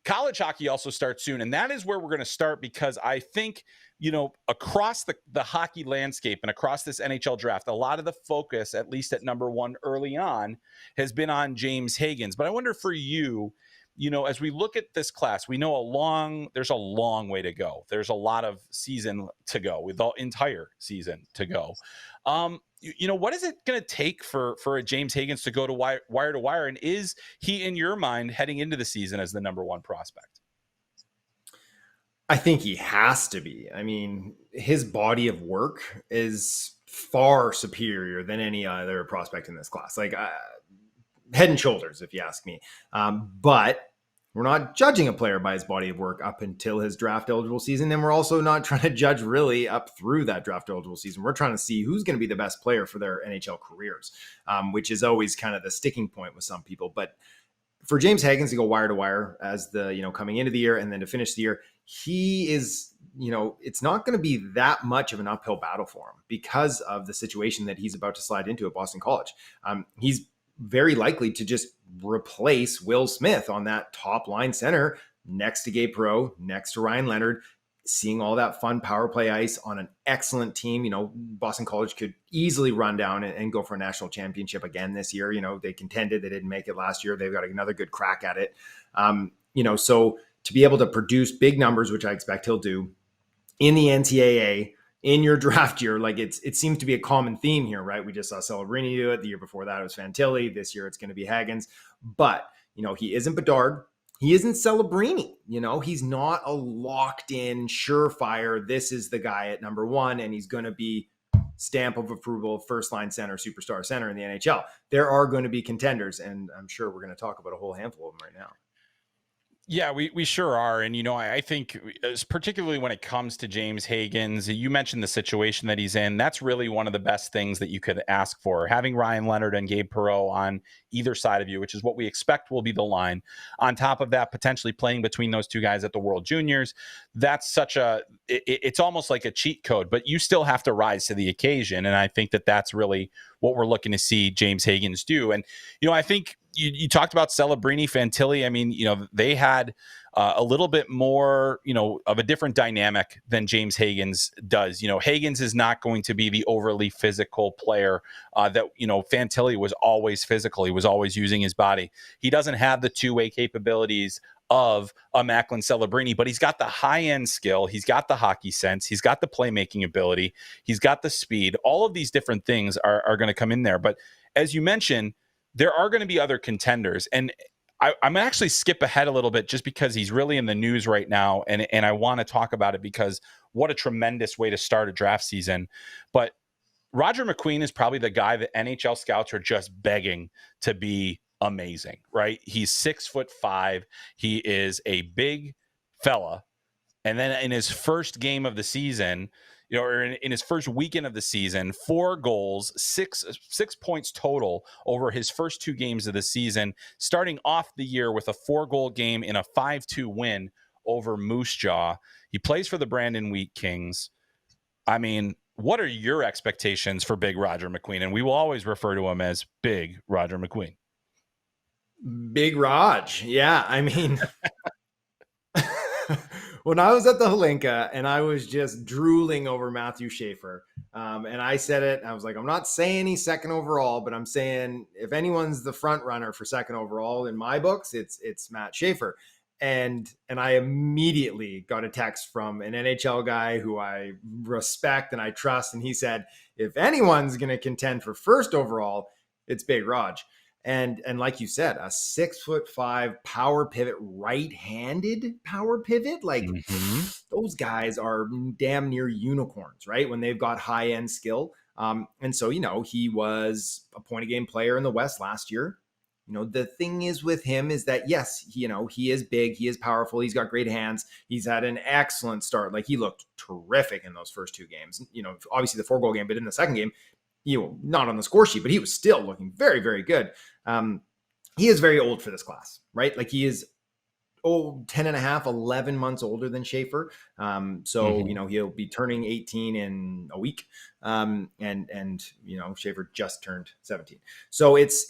college hockey also starts soon. And that is where we're going to start, because I think, across the hockey landscape and across this NHL draft, a lot of the focus, at least at number one early on, has been on James Hagens. But I wonder for you, as we look at this class, we know there's a long way to go. There's a lot of season to go, with the entire season to go. What is it going to take for a James Hagens to go to wire to wire? And is he, in your mind, heading into the season as the number one prospect? I think he has to be. I mean, his body of work is far superior than any other prospect in this class. Like, head and shoulders, if you ask me. But we're not judging a player by his body of work up until his draft eligible season. And we're also not trying to judge really up through that draft eligible season. We're trying to see who's going to be the best player for their NHL careers, which is always kind of the sticking point with some people. But for James Hagens to go wire to wire as the, coming into the year and then to finish the year, he is, it's not going to be that much of an uphill battle for him because of the situation that he's about to slide into at Boston College. He's very likely to just replace Will Smith on that top line center next to Gabe Perreault, next to Ryan Leonard, seeing all that fun power play ice on an excellent team. Boston College could easily run down and go for a national championship again this year. They contended, they didn't make it last year. They've got another good crack at it. So to be able to produce big numbers, which I expect he'll do in the NCAA, in your draft year, like it seems to be a common theme here, right? We just saw Celebrini do it. The year before that, it was Fantilli. This year, it's going to be Hagens. But, he isn't Bedard. He isn't Celebrini. He's not a locked in, surefire, this is the guy at number one, and he's going to be stamp of approval, first line center, superstar center in the NHL. There are going to be contenders, and I'm sure we're going to talk about a whole handful of them right now. Yeah, we sure are. And, I think particularly when it comes to James Hagens, you mentioned the situation that he's in. That's really one of the best things that you could ask for. Having Ryan Leonard and Gabe Perreault on either side of you, which is what we expect will be the line. On top of that, potentially playing between those two guys at the World Juniors. That's it's almost like a cheat code, but you still have to rise to the occasion. And I think that that's really what we're looking to see James Hagens do. And, I think you talked about Celebrini, Fantilli. I mean, they had a little bit more, of a different dynamic than James Hagens does. Hagens is not going to be the overly physical player that, Fantilli was always physical. He was always using his body. He doesn't have the two-way capabilities of a Macklin Celebrini, but he's got the high-end skill. He's got the hockey sense. He's got the playmaking ability. He's got the speed. All of these different things are going to come in there. But as you mentioned, there are going to be other contenders. And I'm actually skip ahead a little bit just because he's really in the news right now. And I want to talk about it because what a tremendous way to start a draft season. But Roger McQueen is probably the guy that NHL scouts are just begging to be amazing, right? He's 6'5". He is a big fella. And then in his first game of the season, or in his first weekend of the season, 4 goals, 6 points total over his first 2 games of the season, starting off the year with a 4-goal game in a 5-2 win over Moose Jaw. He plays for the Brandon Wheat Kings. I mean, what are your expectations for Big Roger McQueen? And we will always refer to him as Big Roger McQueen. Big Raj. Yeah, I mean... When I was at the Holinka and I was just drooling over Matthew Schaefer, and I said it, I was like, I'm not saying he's second overall, but I'm saying if anyone's the front runner for second overall in my books, it's Matt Schaefer. And I immediately got a text from an NHL guy who I respect and I trust. And he said, if anyone's going to contend for first overall, it's Big Raj. And like you said, a 6'5" power pivot, right-handed power pivot. Like those guys are damn near unicorns, right? When they've got high-end skill. And so, he was a point-a-game player in the West last year. The thing is with him is that, yes, he is big, he is powerful, he's got great hands. He's had an excellent start. Like he looked terrific in those first 2 games, obviously the 4-goal game, but in the second game, not on the score sheet, but he was still looking very, very good. He is very old for this class, right? Like he is 10 and a half, 11 months older than Schaefer. So, Mhm. he'll be turning 18 in a week. And Schaefer just turned 17. So it's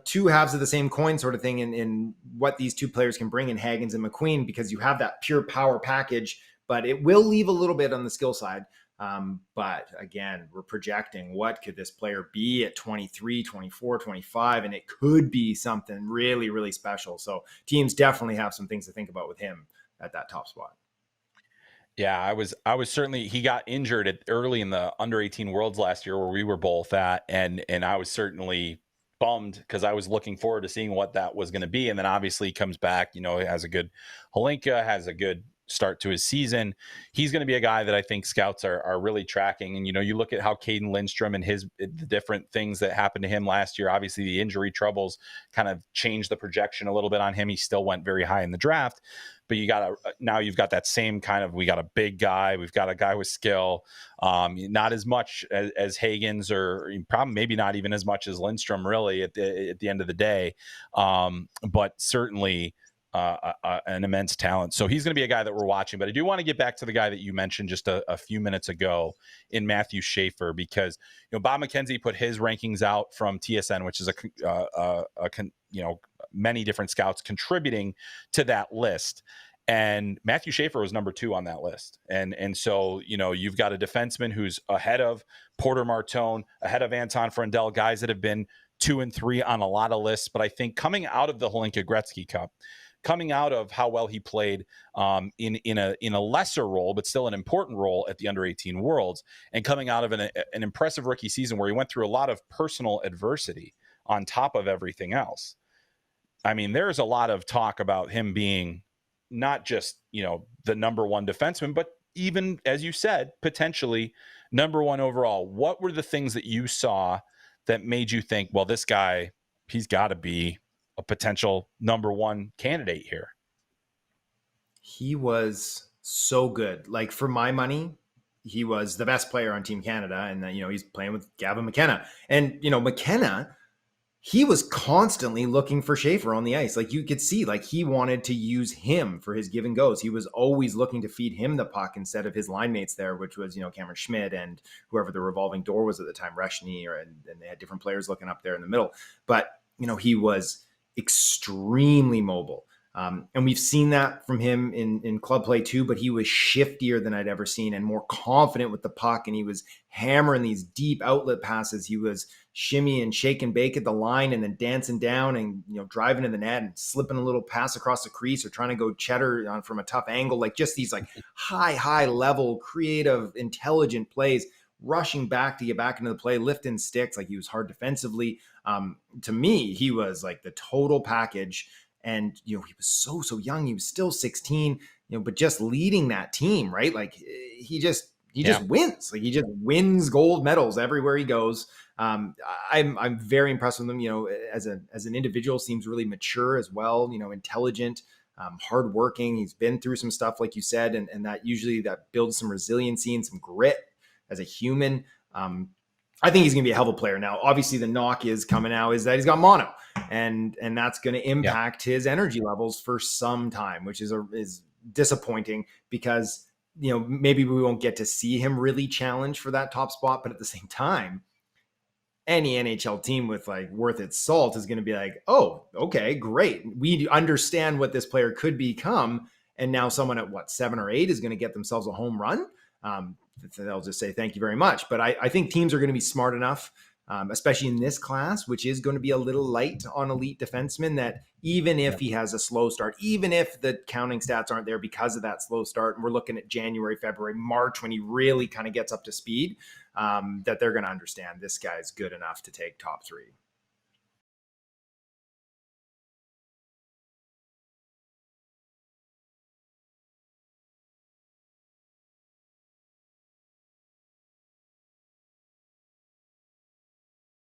two halves of the same coin sort of thing in what these two players can bring in Hagens and McQueen, because you have that pure power package, but it will leave a little bit on the skill side. But again, we're projecting what could this player be at 23, 24, 25, and it could be something really, really special. So teams definitely have some things to think about with him at that top spot. Yeah, I was certainly, he got injured early in the under 18 worlds last year where we were both at, and I was certainly bummed because I was looking forward to seeing what that was going to be. And then obviously he comes back, he has a good Holinka, has a good start to his season. He's going to be a guy that I think scouts are really tracking. And you look at how Caden Lindstrom and the different things that happened to him last year. Obviously the injury troubles kind of changed the projection a little bit on him. He still went very high in the draft, but now you've got that same kind of, we got a big guy, we've got a guy with skill, not as much as Hagens, or probably maybe not even as much as Lindstrom really at the end of the day, but certainly an immense talent. So he's going to be a guy that we're watching. But I do want to get back to the guy that you mentioned just a few minutes ago in Matthew Schaefer, because Bob McKenzie put his rankings out from TSN, which is many different scouts contributing to that list. And Matthew Schaefer was number 2 on that list. And so, you've got a defenseman who's ahead of Porter Martone, ahead of Anton Frondell, guys that have been 2 and 3 on a lot of lists. But I think coming out of the Holinka Gretzky Cup, coming out of how well he played in a lesser role, but still an important role at the under 18 Worlds, and coming out of an impressive rookie season where he went through a lot of personal adversity on top of everything else. I mean, there's a lot of talk about him being not just, the number 1 defenseman, but even, as you said, potentially number 1 overall. What were the things that you saw that made you think, well, this guy, he's got to be a potential number 1 candidate here? He was so good. Like, for my money, he was the best player on Team Canada. And then, he's playing with Gavin McKenna. And, McKenna, he was constantly looking for Schaefer on the ice. Like, you could see, like, he wanted to use him for his give and goes. He was always looking to feed him the puck instead of his line mates there, which was, Cameron Schmidt and whoever the revolving door was at the time, Reshny, and they had different players looking up there in the middle. But, he was extremely mobile. And we've seen that from him in club play too, but he was shiftier than I'd ever seen and more confident with the puck. And he was hammering these deep outlet passes. He was shimmy and shake and bake at the line and then dancing down and, driving to the net and slipping a little pass across the crease or trying to go cheddar on from a tough angle. Like, just these like high level, creative, intelligent plays, rushing back to get back into the play, lifting sticks. Like, he was hard defensively. To me, he was like the total package. And, he was so young. He was still 16, but just leading that team, right? Like, he just wins. Like, he just wins gold medals everywhere he goes. I'm very impressed with him. As an individual, seems really mature as well. Intelligent, hardworking. He's been through some stuff, like you said, and that usually that builds some resiliency and some grit as a human. I think he's going to be a hell of a player. Now, obviously, the knock is coming out is that he's got mono, and that's going to impact his energy levels for some time, which is disappointing because maybe we won't get to see him really challenge for that top spot. But at the same time, any NHL team with like worth its salt is going to be like, oh, okay, great, we understand what this player could become, and now someone at 7 or 8 is going to get themselves a home run. They'll just say thank you very much. But I think teams are going to be smart enough, especially in this class, which is going to be a little light on elite defensemen, that even if he has a slow start, even if the counting stats aren't there because of that slow start, and we're looking at January, February, March, when he really kind of gets up to speed, that they're going to understand this guy's good enough to take top 3.